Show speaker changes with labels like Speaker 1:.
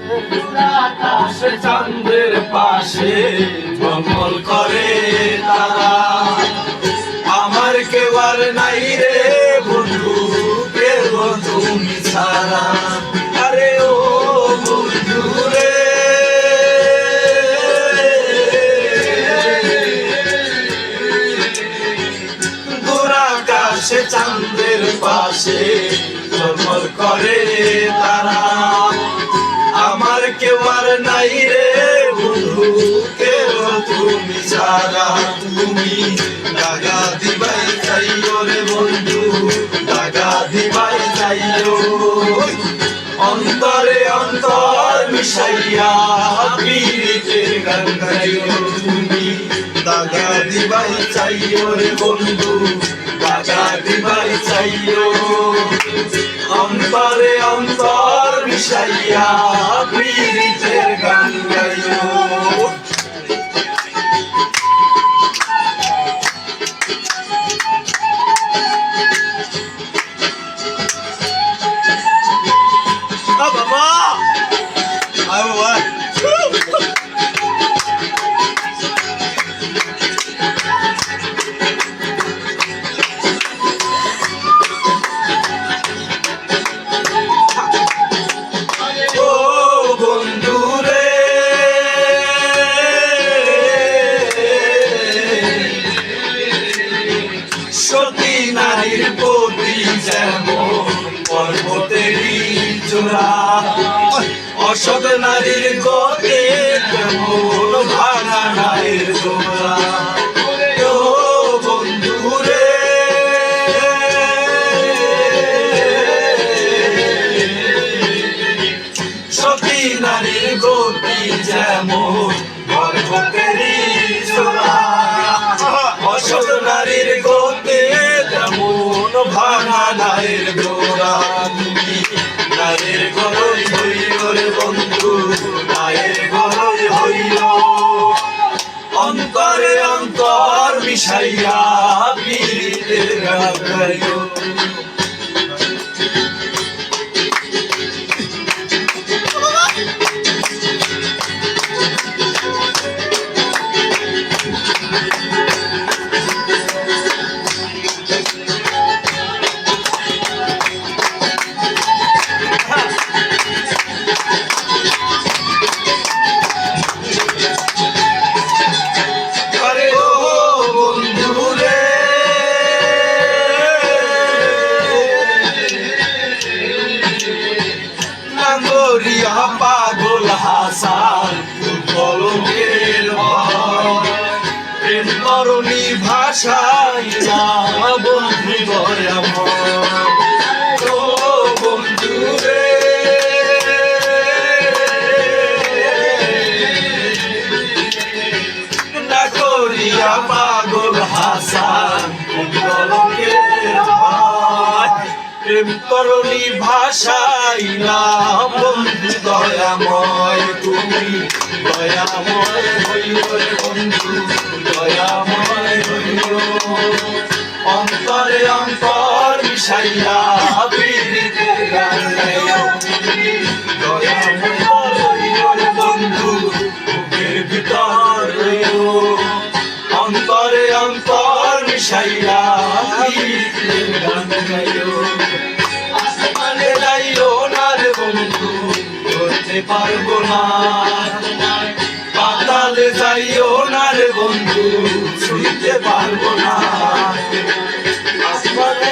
Speaker 1: আকাশে চাঁদের পাশে ঝলমল করে তারা। আমার কেউ আর নাই রে বন্ধু, কেউ তুমি ছাড়া। আরে ও বন্ধু রে, দূর আকাশে চাঁদের পাশে ঝলমল করে তারা। আমার কেউ আর নাই রে বন্ধু, কেউ তুমি ছাড়া। তুমি দাগা দিবাই চাইও রে বন্ধু, দাগা দিবাই চাইও। অন্তরে অন্তর মিশাইয়া পীড়িতের গান গাইও। তুমি দাগা দিবাই চাইও রে বন্ধু, দাগা দিবাই চাইও। অন্তরে অন্তর মিশাইয়া পীড়িতের গান গাইও। বাবা আয় বাবা, সতী নারীর প্রতি যেমন পর্বতেরই চূড়া, অসৎ নারীর গতে তেমন ভাঙা নায়ের গোড়া। ও বন্ধু রে, সতী নারীর গতি যেমন পর্বতেরই চূড়া, অসৎ নারীর গতে তেমন ভাঙা নায়ের গোড়া। তুমি নায়ের গরই হইল রে বন্ধু, নায়ের গরই হইল। অন্তরে অন্তর মিশাইয়া পীড়িতের গান গাইও। পাগল হাসান কলমের প্রেম করণী ভাষায় না বন্ধু দয়াময়। ও বন্ধু রে, না করিয়া পাগল হাসান কলমের প্রেম করণী ভাষাই না বন্ধু দয়াময়। তুমি দয়াময় হইল রে বন্ধু, দয়াময় হইল। অন্তরে অন্তর মিশাইয়া পীড়িতের গান গাইও। তুমি দয়াময় হইল রে বন্ধু, বুকের ভিতর রইল। অন্তরে অন্তর মিশাইয়া পীড়িতের গান গাইও। আসমানে যাইও না রে বন্ধু, ধরতে পারবো না। পাতালে যাইও না রে বন্ধু, ছুঁইতে পারবো না। আসমানে